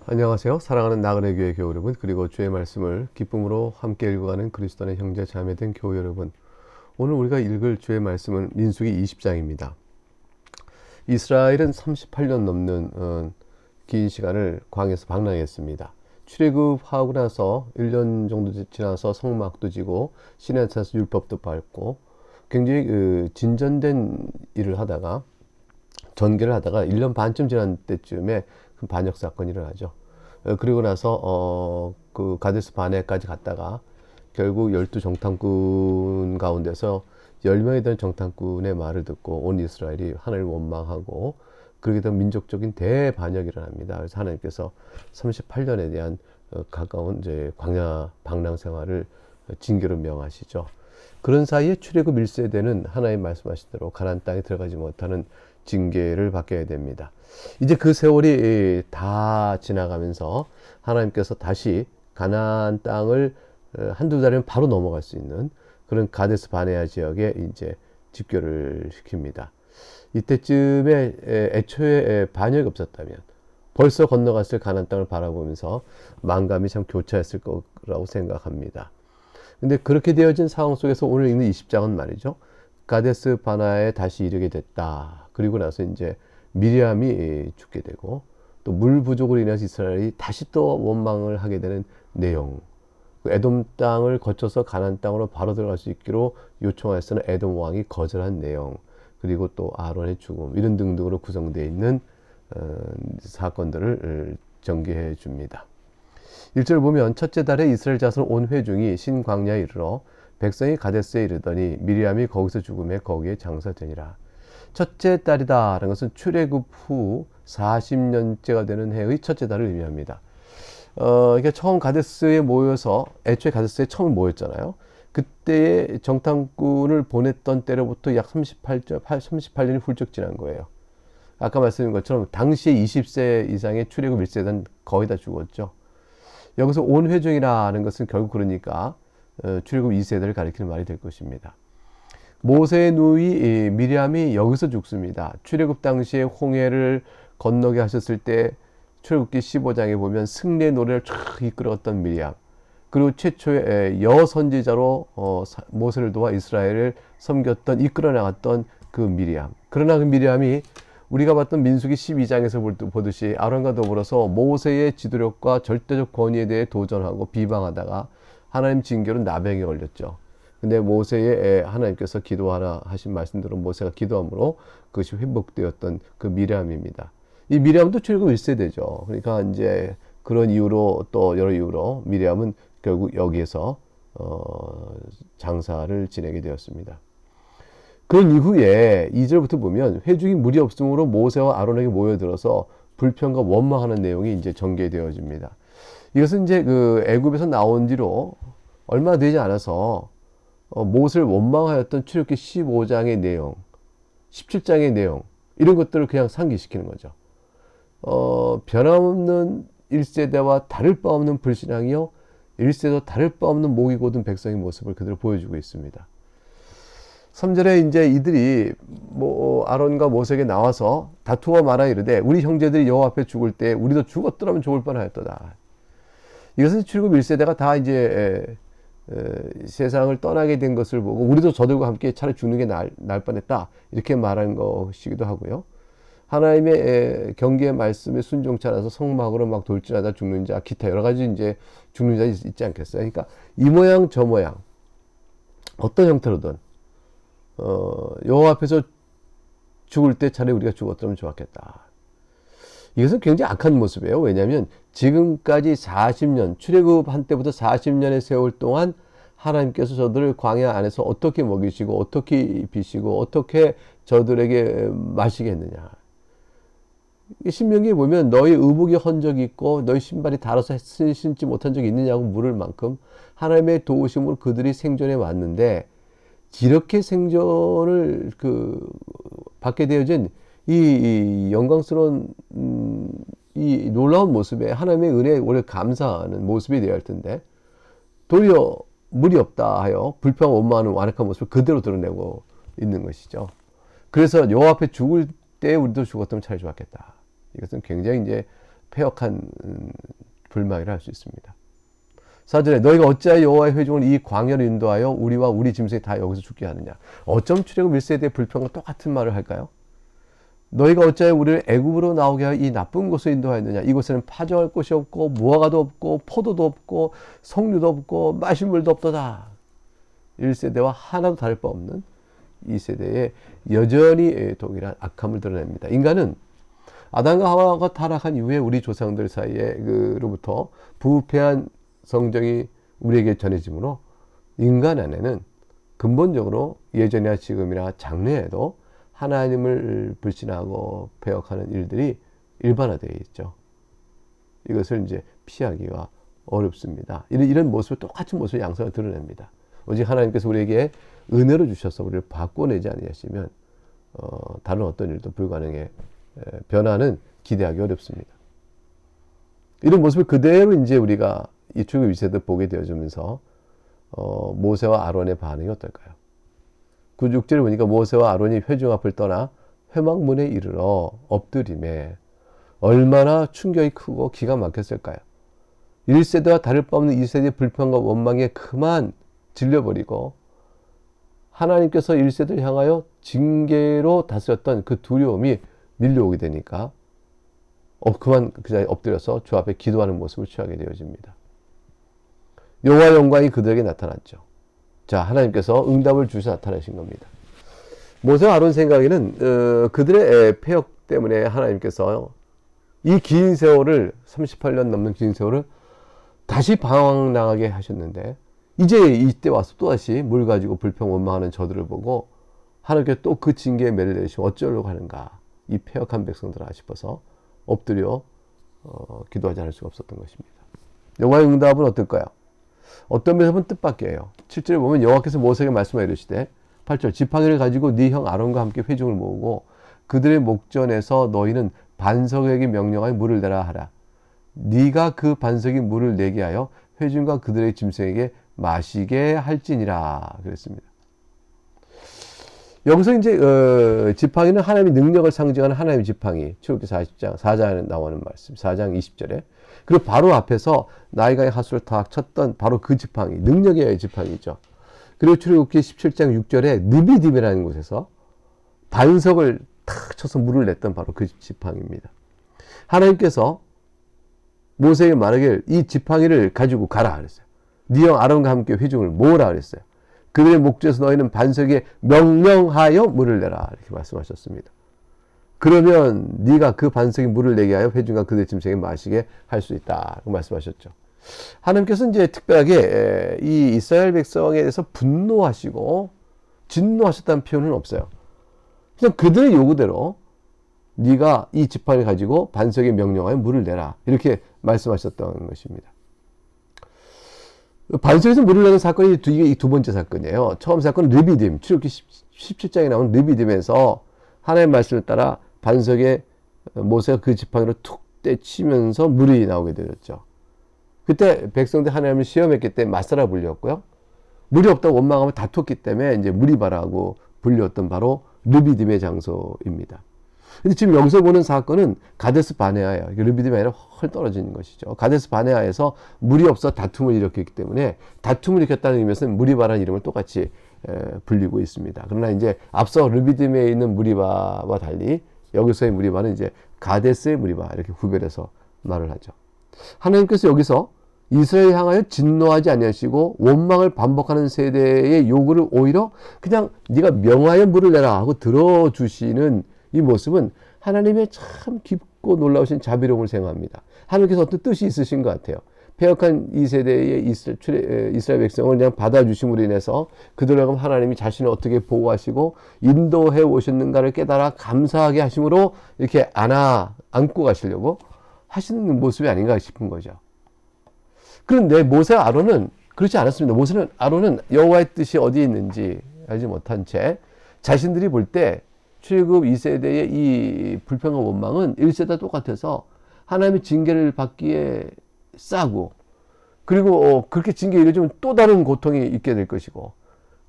안녕하세요. 사랑하는 나그네 교회 교우 여러분, 그리고 주의 말씀을 기쁨으로 함께 읽어가는 그리스도의 형제 자매된 교우 여러분, 오늘 우리가 읽을 주의 말씀은 민수기 20장입니다. 이스라엘은 38년 넘는 긴 시간을 광야에서 방랑했습니다. 출애굽하고 나서 1년 정도 지나서 성막도 지고 시내산에서 율법도 밟고 굉장히 진전된 일을 하다가 전개를 하다가 1년 반쯤 지난 때쯤에 큰 반역 사건이 일어나죠. 그리고 나서 그 가데스 바네까지 갔다가 결국 12 정탐꾼 가운데서 10명이 되는 정탐꾼의 말을 듣고 온 이스라엘이 하나님을 원망하고 그렇게 되면 민족적인 대반역이 일어납니다. 그래서 하나님께서 38년에 대한 가까운 이제 광야 방랑 생활을 징계로 명하시죠. 그런 사이에 출애굽 1세대는 하나님 말씀하신 대로 가나안 땅에 들어가지 못하는 징계를 받게 됩니다. 이제 그 세월이 다 지나가면서 하나님께서 다시 가나안 땅을 한두 달이면 바로 넘어갈 수 있는 그런 가데스 바네아 지역에 이제 집결을 시킵니다. 이때쯤에 애초에 반역이 없었다면 벌써 건너갔을 가나안 땅을 바라보면서 만감이 참 교차했을 거라고 생각합니다. 근데 그렇게 되어진 상황 속에서 오늘 읽는 20장은 말이죠. 가데스 바나에 다시 이르게 됐다. 그리고 나서 이제 미리암이 죽게 되고 또 물 부족으로 인해서 이스라엘이 다시 또 원망을 하게 되는 내용. 에돔 땅을 거쳐서 가나안 땅으로 바로 들어갈 수 있기로 요청하였으나 에돔 왕이 거절한 내용. 그리고 또 아론의 죽음 이런 등등으로 구성되어 있는 사건들을 전개해 줍니다. 1절 보면 첫째 달에 이스라엘 자손 온 회중이 신광야에 이르러 백성이 가데스에 이르더니 미리암이 거기서 죽음에 거기에 장사되니라. 첫째 달이다라는 것은 출애굽 후 40년째가 되는 해의 첫째 달을 의미합니다. 이게 처음 가데스에 모여서 애초에 가데스에 처음 모였잖아요. 그때의 정탐꾼을 보냈던 때로부터 약 38년이 훌쩍 지난 거예요. 아까 말씀드린 것처럼 당시에 20세 이상의 출애굽 1세대는 거의 다 죽었죠. 여기서 온 회중이라는 것은 결국 그러니까 출애굽 2세대를 가리키는 말이 될 것입니다. 모세의 누이 미리암이 여기서 죽습니다. 출애굽 당시에 홍해를 건너게 하셨을 때 출애굽기 15장에 보면 승리의 노래를 쫙 이끌었던 미리암, 그리고 최초의 여선지자로 모세를 도와 이스라엘을 섬겼던 이끌어 나갔던 그 미리암. 그러나 그 미리암이 우리가 봤던 민수기 12장에서 보듯이 아론과 더불어서 모세의 지도력과 절대적 권위에 대해 도전하고 비방하다가 하나님 징계로 나병에 걸렸죠. 근데 모세의 하나님께서 기도하라 하신 말씀대로 모세가 기도함으로 그것이 회복되었던 그 미리암입니다. 이 미리암도 출애굽 1세대죠. 그러니까 이제 그런 이유로 또 여러 이유로 미리암은 결국 여기에서 장사를 지내게 되었습니다. 그런 이후에 2절부터 보면 회중이 무리 없음으로 모세와 아론에게 모여들어서 불평과 원망하는 내용이 이제 전개되어집니다. 이것은 이제 그 애굽에서 나온 뒤로 얼마 되지 않아서 모세를 원망하였던 출애굽기 15장의 내용, 17장의 내용 이런 것들을 그냥 상기시키는 거죠. 변함없는 1세대와 다를 바 없는 불신앙이요 1세대와 다를 바 없는 목이 곧은 백성의 모습을 그대로 보여주고 있습니다. 3절에 이제 이들이 아론과 모세에게 나와서 다투어 말하 이르되 우리 형제들이 여호와 앞에 죽을 때 우리도 죽었더라면 좋을 뻔하였도다. 이것은 출애굽 1세대가 다 이제 세상을 떠나게 된 것을 보고 우리도 저들과 함께 차라리 죽는 게 날 뻔했다 이렇게 말한 것이기도 하고요. 하나님의 경계의 말씀에 순종치 않아서 성막으로 막 돌진하다 죽는 자 기타 여러 가지 이제 죽는 자 있지 않겠어요. 그러니까 이 모양 저 모양 어떤 형태로든 여호와 앞에서 죽을 때 차라리 우리가 죽었다면 좋았겠다. 이것은 굉장히 악한 모습이에요. 왜냐하면 지금까지 40년 출애굽 한때부터 40년의 세월 동안 하나님께서 저들을 광야 안에서 어떻게 먹이시고 어떻게 입히시고 어떻게 저들에게 마시게 했느냐. 신명기에 보면 너희 의복이 헌적이 있고 너희 신발이 닳아서 신지 못한 적이 있느냐고 물을 만큼 하나님의 도우심으로 그들이 생존해 왔는데 이렇게 생존을 받게 되어진 이 영광스러운 이 놀라운 모습에 하나님의 은혜에 오래 감사하는 모습이 되어야 할 텐데 도리어 물이 없다 하여 불평 원망하는 완악한 모습을 그대로 드러내고 있는 것이죠. 그래서 여호와 앞에 죽을 때 우리도 죽었다면 차라리 좋았겠다. 이것은 굉장히 이제 패역한 불망이라 할 수 있습니다. 4절에 너희가 어찌하여 여호와의 회중을 이 광야로 인도하여 우리와 우리 짐승이 다 여기서 죽게 하느냐. 어쩜 출애굽 1세대의 불평과 똑같은 말을 할까요? 너희가 어찌하여 우리를 애굽으로 나오게 하여 이 나쁜 곳에 인도하였느냐. 이곳에는 파종할 곳이 없고 무화과도 없고 포도도 없고 석류도 없고 마실 물도 없도다. 1세대와 하나도 다를 바 없는 2세대에 여전히 동일한 악함을 드러냅니다. 인간은 아담과 하와가 타락한 이후에 우리 조상들 사이에 그로부터 부패한 성정이 우리에게 전해지므로 인간 안에는 근본적으로 예전이나 지금이나 장래에도 하나님을 불신하고 배역하는 일들이 일반화되어 있죠. 이것을 이제 피하기가 어렵습니다. 이런 모습을 똑같은 모습을 양성을 드러냅니다. 오직 하나님께서 우리에게 은혜로 주셔서 우리를 바꿔내지 아니하시면 다른 어떤 일도 불가능해 변화는 기대하기 어렵습니다. 이런 모습을 그대로 이제 우리가 이 출애굽 2세대 보게 되어지면서 모세와 아론의 반응이 어떨까요? 6절에 보니까 모세와 아론이 회중 앞을 떠나 회막문에 이르러 엎드림에 얼마나 충격이 크고 기가 막혔을까요? 1세대와 다를 바 없는 2세대의 불평과 원망에 그만 질려버리고 하나님께서 1세대를 향하여 징계로 다스렸던 그 두려움이 밀려오게 되니까 그만 그 자리에 엎드려서 주 앞에 기도하는 모습을 취하게 되어집니다. 여호와의 영광이 그들에게 나타났죠. 자, 하나님께서 응답을 주셔서 나타나신 겁니다. 모세와 아론 생각에는 그들의 패역 때문에 하나님께서 이 긴 세월을 38년 넘는 긴 세월을 다시 방황나가게 하셨는데 이제 이때 와서 또다시 물 가지고 불평 원망하는 저들을 보고 하나님께서 또 그 징계의 매를 내리시면 어쩌려고 하는가, 이 패역한 백성들아 싶어서 엎드려 기도하지 않을 수가 없었던 것입니다. 여호와의 응답은 어떨까요? 어떤 면에서 보면 뜻밖이에요. 7절에 보면 여호와께서 모세에게 말씀하여 이르시되 8절 지팡이를 가지고 네 형 아론과 함께 회중을 모으고 그들의 목전에서 너희는 반석에게 명령하여 물을 내라 하라. 네가 그 반석이 물을 내게 하여 회중과 그들의 짐승에게 마시게 할지니라 그랬습니다. 여기서 이제 지팡이는 하나님의 능력을 상징하는 하나님의 지팡이, 출애굽기 40장 4장에 나오는 말씀, 4장 20절에 그리고 바로 앞에서 나일강의 하수를 탁 쳤던 바로 그 지팡이, 능력의 지팡이죠. 그리고 출애굽기 17장 6절에 느비딤이라는 곳에서 반석을 탁 쳐서 물을 냈던 바로 그 지팡이입니다. 하나님께서 모세에게 말하길 이 지팡이를 가지고 가라 그랬어요. 네 형 아론과 함께 회중을 모으라 그랬어요. 그들의 목전에서 너희는 반석에 명령하여 물을 내라 이렇게 말씀하셨습니다. 그러면 네가 그 반석에 물을 내게 하여 회중과 그들의 짐승에게 마시게 할 수 있다 말씀하셨죠. 하나님께서 이제 특별하게 이 이스라엘 백성에 대해서 분노하시고 진노하셨다는 표현은 없어요. 그냥 그들의 요구대로 네가 이 지팡이를 가지고 반석에 명령하여 물을 내라 이렇게 말씀하셨던 것입니다. 반석에서 물을 내는 사건이 이게 두 번째 사건이에요. 처음 사건은 르비딤, 출애굽기 17장에 나온 르비딤에서 하나님의 말씀을 따라 반석에 모세가 그 지팡이로 툭 떼치면서 물이 나오게 되었죠. 그때 백성들 하나님을 시험했기 때문에 맞서라 불렸고요. 물이 없다고 원망하며 다퉜기 때문에 이제 무리바라고 불렸던 바로 르비딤의 장소입니다. 근데 지금 여기서 보는 사건은 가데스 바네아예요. 르비딤이 아니라 헐 떨어지는 것이죠. 가데스 바네아에서 물이 없어 다툼을 일으켰기 때문에 다툼을 일으켰다는 의미에서는 무리바라는 이름을 똑같이 불리고 있습니다. 그러나 이제 앞서 르비딤에 있는 무리바와 달리 여기서의 무리바는 이제 가데스의 무리바 이렇게 구별해서 말을 하죠. 하나님께서 여기서 이스라엘 향하여 진노하지 아니하시고 원망을 반복하는 세대의 요구를 오히려 그냥 네가 명하여 물을 내라 하고 들어주시는 이 모습은 하나님의 참 깊고 놀라우신 자비로움을 생각합니다. 하나님께서 어떤 뜻이 있으신 것 같아요. 패역한 이 세대의 이스라엘 백성을 그냥 받아주심으로 인해서 그들에게 하나님이 자신을 어떻게 보호하시고 인도해 오셨는가를 깨달아 감사하게 하심으로 이렇게 안고 가시려고 하시는 모습이 아닌가 싶은 거죠. 그런데 모세와 아론은 그렇지 않았습니다. 아론은 여호와의 뜻이 어디에 있는지 알지 못한 채 자신들이 볼 때 출애굽 2세대의 이 불평과 원망은 1세대와 똑같아서 하나님의 징계를 받기에 싸고 그리고 그렇게 징계에 이르면 또 다른 고통이 있게 될 것이고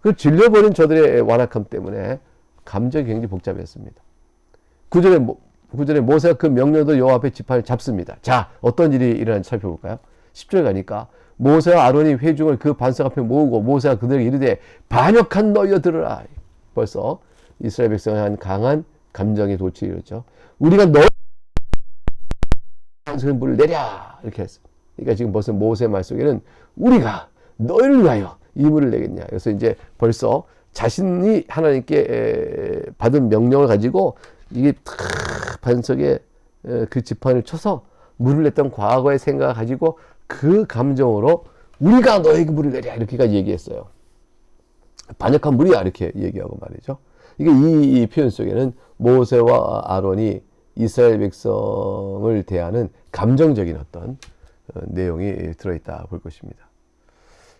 그 질려버린 저들의 완악함 때문에 감정이 굉장히 복잡했습니다. 9절에 9절에 모세가 그 명령도 여호와 앞에 지팡이를 잡습니다. 자, 어떤 일이 일어나는지 살펴볼까요? 10절 가니까 모세와 아론이 회중을 그 반석 앞에 모으고 모세가 그들에게 이르되 반역한 너희여 들으라. 벌써 이스라엘 백성의 한 강한 감정의 도취를 이뤘죠. 우리가 너희 반석에 물을 내랴 이렇게 했어. 그러니까 지금 벌써 모세 말속에는 우리가 너희를 위하여 이 물을 내겠냐. 그래서 이제 벌써 자신이 하나님께 받은 명령을 가지고 이게 탁 반석에 그 지팡이를 쳐서 물을 냈던 과거의 생각을 가지고 그 감정으로 우리가 너에게 물을 내랴 이렇게까지 얘기했어요. 반역한 물이야 이렇게 얘기하고 말이죠. 이게 이 표현 속에는 모세와 아론이 이스라엘 백성을 대하는 감정적인 어떤 내용이 들어있다 볼 것입니다.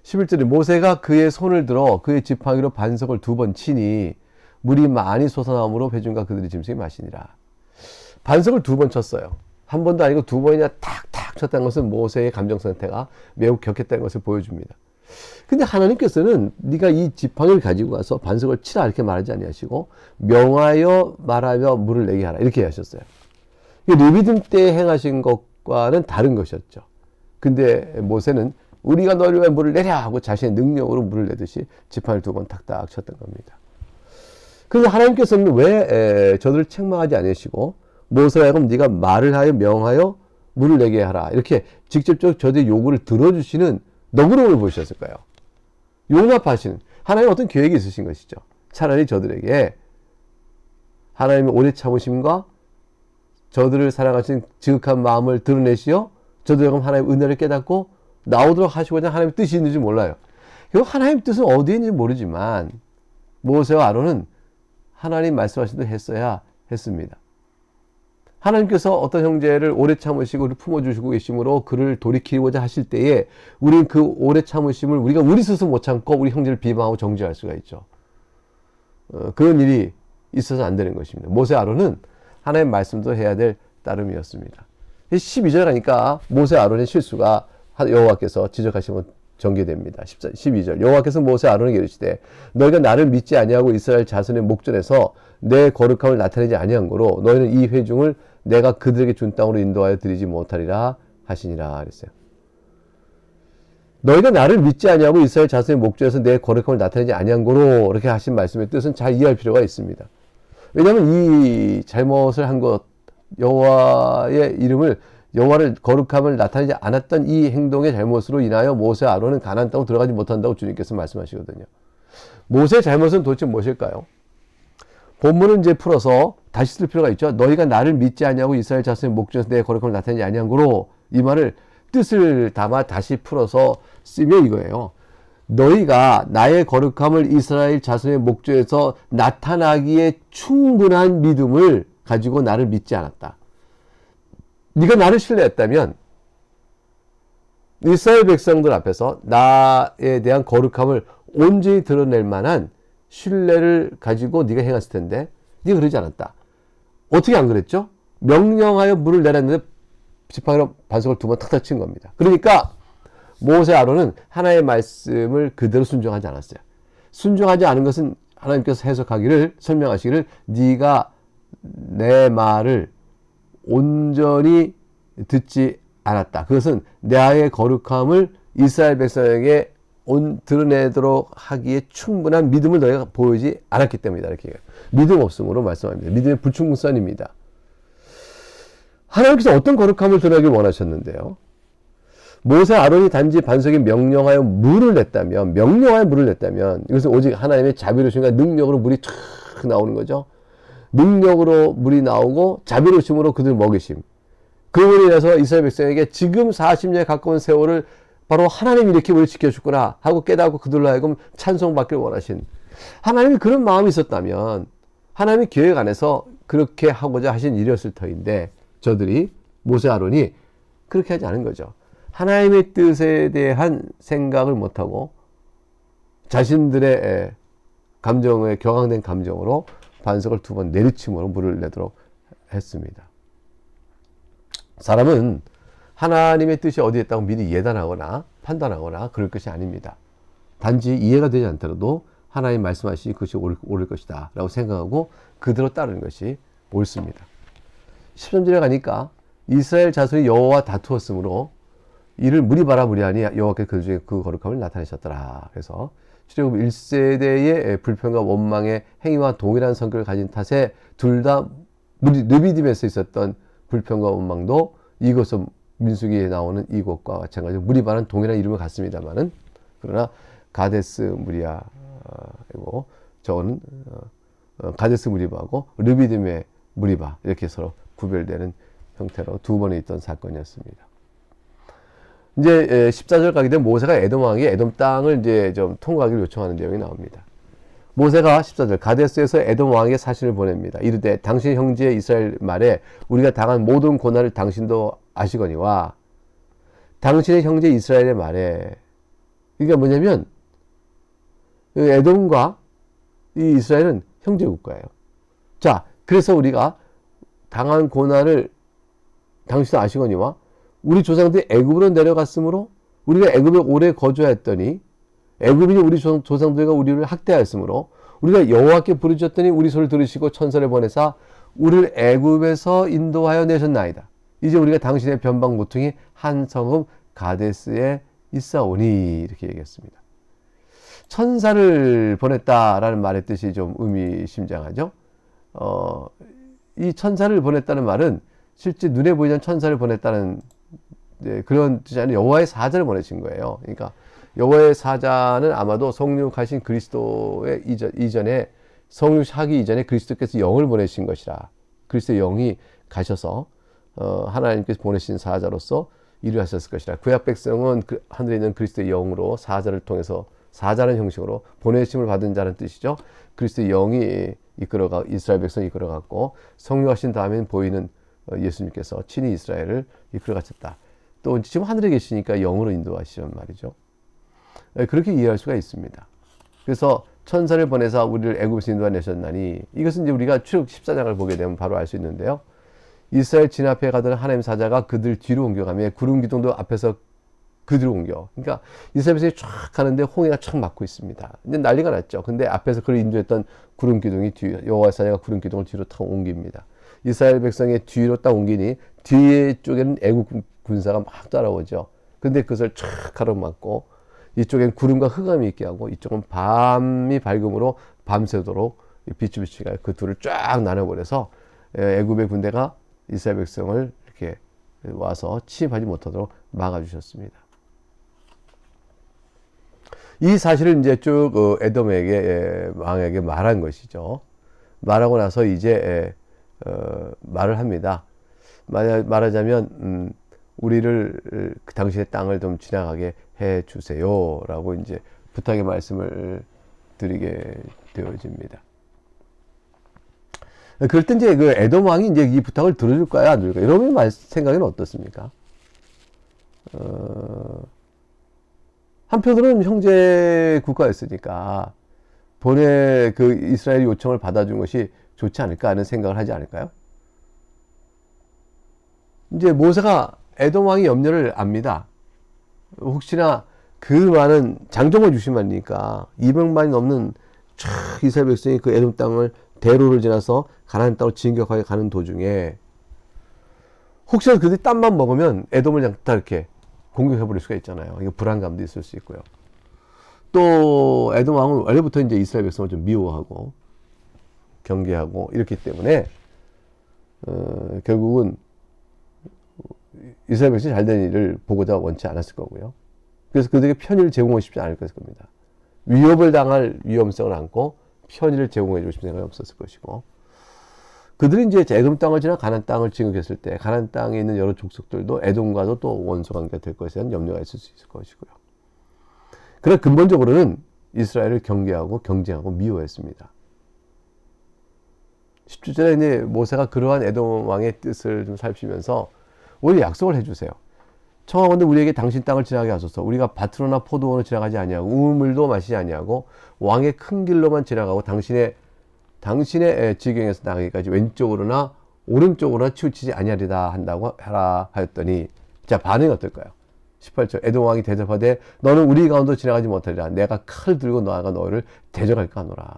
11절에 모세가 그의 손을 들어 그의 지팡이로 반석을 2번 치니 물이 많이 솟아나므로 회중과 그들의 짐승이 마시니라. 반석을 2번 쳤어요. 한 번도 아니고 2번이나 탁탁 쳤다는 것은 모세의 감정 상태가 매우 격했다는 것을 보여줍니다. 근데 하나님께서는 네가 이 지팡이를 가지고 가서 반석을 치라 이렇게 말하지 아니하시고 명하여 말하며 물을 내게 하라 이렇게 하셨어요. 르비딤 때 행하신 것과는 다른 것이었죠. 근데 모세는 우리가 너를 위해 물을 내랴 하고 자신의 능력으로 물을 내듯이 지팡이를 2번 탁탁 쳤던 겁니다. 그래서 하나님께서는 왜 저들을 책망하지 않으시고 모세가 하여금 네가 말을 하여 명하여 물을 내게 하라 이렇게 직접적으로 저들의 요구를 들어주시는 너그러움을 보이셨을까요? 용납하시는 하나님의 어떤 계획이 있으신 것이죠. 차라리 저들에게 하나님의 오래 참으심과 저들을 사랑하신 지극한 마음을 드러내시어 저들에게 하나님의 은혜를 깨닫고 나오도록 하시고자 하나님의 뜻이 있는지 몰라요. 하나님의 뜻은 어디에 있는지 모르지만 모세와 아론은 하나님 말씀하신 대로 했어야 했습니다. 하나님께서 어떤 형제를 오래 참으시고 그를 품어주시고 계심으로 그를 돌이키고자 하실 때에 우리는 그 오래 참으심을 우리가 우리 스스로 못 참고 우리 형제를 비방하고 정죄할 수가 있죠. 그런 일이 있어서 안 되는 것입니다. 모세 아론은 하나님의 말씀도 해야 될 따름이었습니다. 12절 하니까 모세 아론의 실수가 여호와께서 지적하시면 전개됩니다. 12절 여호와께서 모세 아론에게 이르시되 너희가 나를 믿지 아니하고 이스라엘 자손의 목전에서 내 거룩함을 나타내지 아니한 거로 너희는 이 회중을 내가 그들에게 준 땅으로 인도하여 드리지 못하리라 하시니라 그랬어요. 너희가 나를 믿지 아니하고 이스라엘 자손의 목전에서 내 거룩함을 나타내지 아니한 거로 이렇게 하신 말씀의 뜻은 잘 이해할 필요가 있습니다. 왜냐하면 이 잘못을 한 것 여호와의 이름을 여호와를 거룩함을 나타내지 않았던 이 행동의 잘못으로 인하여 모세 아론은 가나안 땅으로 들어가지 못한다고 주님께서 말씀하시거든요. 모세의 잘못은 도대체 무엇일까요? 본문은 이제 풀어서 다시 쓸 필요가 있죠. 너희가 나를 믿지 아니하고 이스라엘 자손의 목전에서 내 거룩함을 나타내지 아니한 거로 이 말을 뜻을 담아 다시 풀어서 쓰면 이거예요. 너희가 나의 거룩함을 이스라엘 자손의 목전에서 나타나기에 충분한 믿음을 가지고 나를 믿지 않았다. 네가 나를 신뢰했다면 이스라엘 백성들 앞에서 나에 대한 거룩함을 온전히 드러낼 만한 신뢰를 가지고 네가 행했을 텐데 네가 그러지 않았다. 어떻게 안 그랬죠? 명령하여 물을 내렸는데 지팡이로 반석을 2번 탁탁 친 겁니다. 그러니까 모세 아론은 하나님의 말씀을 그대로 순종하지 않았어요. 순종하지 않은 것은 하나님께서 해석하기를 설명하시기를 네가 내 말을 온전히 듣지 않았다. 그것은 나의 거룩함을 이스라엘 백성에게 드러내도록 하기에 충분한 믿음을 너희가 보이지 않았기 때문이다. 이렇게 믿음 없음으로 말씀합니다. 믿음의 불충분선입니다. 하나님께서 어떤 거룩함을 드러내길 원하셨는데요. 모세 아론이 단지 반석에 명령하여 물을 냈다면 이것은 오직 하나님의 자비로우심과 능력으로 물이 탁 나오는 거죠. 능력으로 물이 나오고 자비로우심으로 그들 먹이심. 그로 인해서 이스라엘 백성에게 지금 40년에 가까운 세월을 바로 하나님이 이렇게 우리를 지켜주구나 하고 깨닫고 그들로 하여금 찬송받기를 원하신 하나님이 그런 마음이 있었다면 하나님의 계획 안에서 그렇게 하고자 하신 일이었을 터인데 저들이 모세 아론이 그렇게 하지 않은 거죠. 하나님의 뜻에 대한 생각을 못하고 자신들의 감정에 격앙된 감정으로 반석을 2번 내리침으로 물을 내도록 했습니다. 사람은 하나님의 뜻이 어디에 있다고 미리 예단하거나 판단하거나 그럴 것이 아닙니다. 단지 이해가 되지 않더라도 하나님 말씀하시니 그것이 옳을 것이다 라고 생각하고 그대로 따르는 것이 옳습니다. 13절에 가니까 이스라엘 자손이 여호와와 다투었으므로 이를 무리바라 무리하니 여호와께서 그 중에 그 거룩함을 나타내셨더라. 그래서 출애굽 1세대의 불평과 원망의 행위와 동일한 성격을 가진 탓에 둘 다 르비딤에서 있었던 불평과 원망도 이곳은 민수기에 나오는 이곳과 마찬가지로 무리바는 동일한 이름을 갖습니다만은 그러나 가데스 무리아이고 저거는 가데스 무리바하고 르비딤의 무리바 이렇게 서로 구별되는 형태로 두 번에 있던 사건이었습니다. 이제 14절 가게 되면 모세가 에돔 왕에게 에돔 땅을 이제 좀 통과하기를 요청하는 내용이 나옵니다. 모세가 14절 가데스에서 에돔 왕에게 사신을 보냅니다. 이르되 당신 형제 이스라엘 말에 우리가 당한 모든 고난을 당신도 아시거니와 당신의 형제 이스라엘의 말에 그러니까 뭐냐면 에돔과 이 이스라엘은 형제 국가예요. 자, 그래서 우리가 당한 고난을 당신도 아시거니와 우리 조상들이 애굽으로 내려갔으므로 우리가 애굽에 오래 거주하였더니 애굽인이 우리 조상들과 우리를 학대하였으므로 우리가 여호와께 부르짖었더니 우리 소리를 들으시고 천사를 보내사 우리를 애굽에서 인도하여 내셨나이다. 이제 우리가 당신의 변방 모퉁이 한 성읍 가데스에 있사오니 이렇게 얘기했습니다. 천사를 보냈다라는 말의 뜻이 좀 의미심장하죠. 이 천사를 보냈다는 말은 실제 눈에 보이지 않는 천사를 보냈다는 그런 뜻이 아니라 여호와의 사자를 보내신 거예요. 그러니까 여호와의 사자는 아마도 성육하신 그리스도의 이전에 성육하기 이전에 그리스도께서 영을 보내신 것이라 그리스도의 영이 가셔서 하나님께서 보내신 사자로서 일을 하셨을 것이라. 구약 백성은 하늘에 있는 그리스도의 영으로 사자를 통해서 사자라는 형식으로 보내심을 받은 자는 뜻이죠. 그리스도의 영이 이스라엘 백성을 이끌어갔고 성육하신 다음에 보이는 예수님께서 친히 이스라엘을 이끌어가셨다. 또 지금 하늘에 계시니까 영으로 인도하시란 말이죠. 그렇게 이해할 수가 있습니다. 그래서 천사를 보내사 우리를 애굽에서 인도하내셨나니 이것은 이제 우리가 출애굽 14장을 보게 되면 바로 알 수 있는데요. 이스라엘 진 앞에 가던 하나님 사자가 그들 뒤로 옮겨가며 구름 기둥도 앞에서 그 뒤로 옮겨. 그러니까 이스라엘 백성이 쫙 가는데 홍해가 쫙 막고 있습니다. 이제 난리가 났죠. 근데 앞에서 그를 인도했던 구름 기둥이 여호와 사자가 구름 기둥을 뒤로 탁 옮깁니다. 이스라엘 백성의 뒤로 딱 옮기니 뒤에 쪽에는 애국 군사가 막 따라오죠. 근데 그것을 쫙 가로막고 이쪽엔 구름과 흑암이 있게 하고 이쪽은 밤이 밝음으로 밤새도록 비추비추가 그 둘을 쫙 나눠버려서 애굽의 군대가 이스라엘 백성을 이렇게 와서 침입하지 못하도록 막아주셨습니다. 이 사실을 이제 쭉 에돔에게 왕에게 말한 것이죠. 말하고 나서 이제 말을 합니다. 말하자면 우리를 당신의 땅을 좀 지나가게 해 주세요라고 이제 부탁의 말씀을 드리게 되어집니다. 그럴 때 이제 그 에돔 왕이 이제 이 부탁을 들어줄까요, 안 들을까요? 여러분의 생각은 어떻습니까? 한편으로는 형제 국가였으니까 그 이스라엘 요청을 받아준 것이 좋지 않을까 하는 생각을 하지 않을까요? 이제 모세가 에돔 왕의 염려를 압니다. 혹시나 그 많은 장정을 주시면니까 200만이 넘는 쫙 이스라엘 백성이 그 에돔 땅을 대로를 지나서 가나안 땅으로 진격하게 가는 도중에 혹시나 그들이 땀만 먹으면 에돔을 그냥 다 이렇게 공격해버릴 수가 있잖아요. 이거 불안감도 있을 수 있고요. 또 에돔 왕은 원래부터 이제 이스라엘 백성을 좀 미워하고 경계하고 이렇기 때문에 결국은 이스라엘 백성이 잘된 일을 보고자 원치 않았을 거고요. 그래서 그들에게 편의를 제공하고 싶지 않을 겁니다. 위협을 당할 위험성을 안고 편의를 제공해 주고 싶은 생각이 없었을 것이고 그들이 이제 에돔 땅을 지나 가나안 땅을 진격했을 때 가나안 땅에 있는 여러 족속들도 에돔과도 또 원수 관계가 될 것에 대한 염려가 있을 수 있을 것이고요. 그러나 근본적으로는 이스라엘을 경계하고 경쟁하고 미워했습니다. 17절에 이제 모세가 그러한 에돔 왕의 뜻을 좀 살피면서 오히려 약속을 해주세요. 청하건대 우리에게 당신 땅을 지나게 하소서. 우리가 밭으로나 포도원을 지나가지 아니하고 우물도 마시지 아니하고 왕의 큰 길로만 지나가고 당신의 지경에서 나가기까지 왼쪽으로나 오른쪽으로나 치우치지 아니하리다 한다고 하라 하였더니 자 반응이 어떨까요? 18절 에돔 왕이 대접하되 너는 우리 가운데 지나가지 못하리라. 내가 칼을 들고 나아가 너를 대적할까 하노라.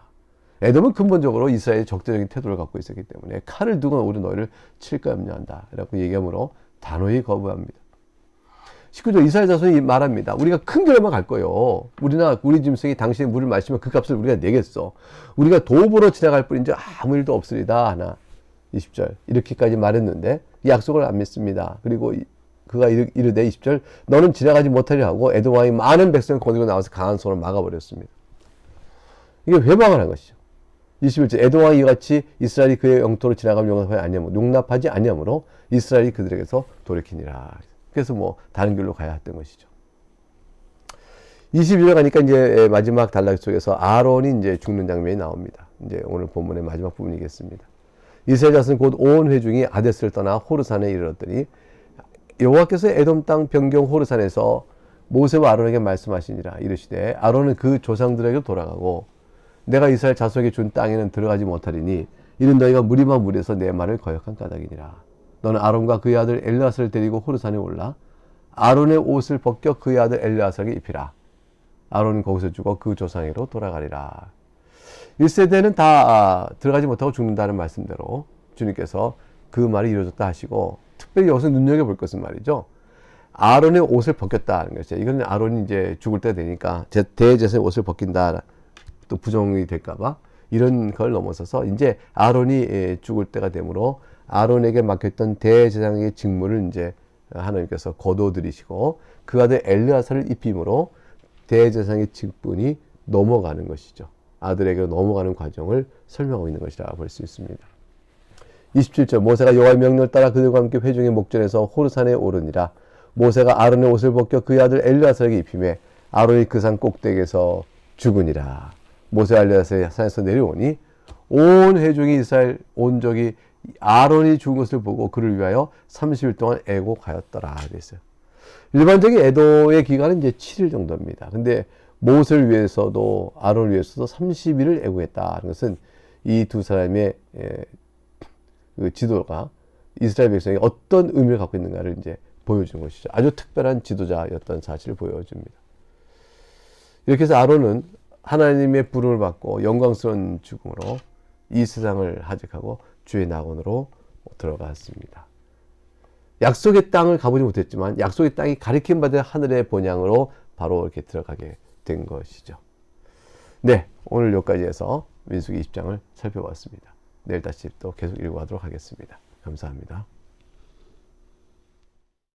에돔은 근본적으로 이스라엘의 적대적인 태도를 갖고 있었기 때문에 칼을 두고 우리 너희를 칠까 염려한다 라고 얘기하므로 단호히 거부합니다. 19절 이스라엘 자손이 말합니다. 우리가 큰 결만 갈 거요. 우리 짐승이 당신의 물을 마시면 그 값을 우리가 내겠어. 우리가 도보로 지나갈 뿐인지 아무 일도 없으리다 하나. 20절 이렇게까지 말했는데 약속을 안 믿습니다. 그리고 그가 이르되 20절 너는 지나가지 못하려 하고 에돔 왕이 많은 백성을 거느리고 나와서 강한 손을 막아버렸습니다. 이게 회방을 한 것이죠. 21절 에돔 왕이 이같이 이스라엘이 그의 영토로 지나가면 용납하지 아니하므로 이스라엘이 그들에게서 돌이키니라. 그래서 뭐 다른 길로 가야 했던 것이죠. 22절 가니까 이제 마지막 단락 속에서 아론이 이제 죽는 장면이 나옵니다. 이제 오늘 본문의 마지막 부분이겠습니다. 이스라엘 자손 곧 온 회중이 아데스를 떠나 호르산에 이르렀더니 여호와께서 에돔 땅 변경 호르산에서 모세와 아론에게 말씀하시니라. 이르시되 아론은 그 조상들에게 돌아가고 내가 이스라엘 자손에게 준 땅에는 들어가지 못하리니 이는 너희가 무리만 무리해서 내 말을 거역한 까닭이니라. 너는 아론과 그의 아들 엘르아살을 데리고 호르산에 올라 아론의 옷을 벗겨 그의 아들 엘르아살에게 입히라. 아론은 거기서 죽어 그 조상에게로 돌아가리라. 1세대는 다 들어가지 못하고 죽는다는 말씀대로 주님께서 그 말이 이루어졌다 하시고 특별히 여기서 눈여겨볼 것은 말이죠. 아론의 옷을 벗겼다는 것이죠. 이건 아론이 이제 죽을 때가 되니까 대제사의 옷을 벗긴다 또 부정이 될까봐 이런 걸 넘어서서 이제 아론이 죽을 때가 되므로 아론에게 맡겼던 대제사장의 직무를 이제 하나님께서 거둬들이시고 그 아들 엘르아살을 입힘으로 대제사장의 직분이 넘어가는 것이죠. 아들에게 넘어가는 과정을 설명하고 있는 것이라 볼 수 있습니다. 27절 모세가 여호와의 명령을 따라 그들과 함께 회중의 목전에서 호르산에 오르니라. 모세가 아론의 옷을 벗겨 그의 아들 엘르아살에게 입히매 아론이 그 산 꼭대기에서 죽으니라. 모세와 엘르아살이 산에서 내려오니 온 회중이 이스라엘 온족이 아론이 죽은 것을 보고 그를 위하여 30일 동안 애곡하였더라. 그랬어요. 일반적인 애도의 기간은 이제 7일 정도입니다. 근데 모세를 위해서도 아론을 위해서도 30일을 애곡했다는 것은 이 두 사람의 그 지도가 이스라엘 백성이 어떤 의미를 갖고 있는가를 이제 보여주는 것이죠. 아주 특별한 지도자였던 사실을 보여줍니다. 이렇게 해서 아론은 하나님의 부름을 받고 영광스러운 죽음으로 이 세상을 하직하고 주의 낙원으로 들어갔습니다. 약속의 땅을 가보지 못했지만 약속의 땅이 가리킴 받은 하늘의 본향으로 바로 이렇게 들어가게 된 것이죠. 네, 오늘 여기까지 해서 민수기 20장을 살펴봤습니다. 내일 다시 또 계속 읽어가도록 하겠습니다. 감사합니다.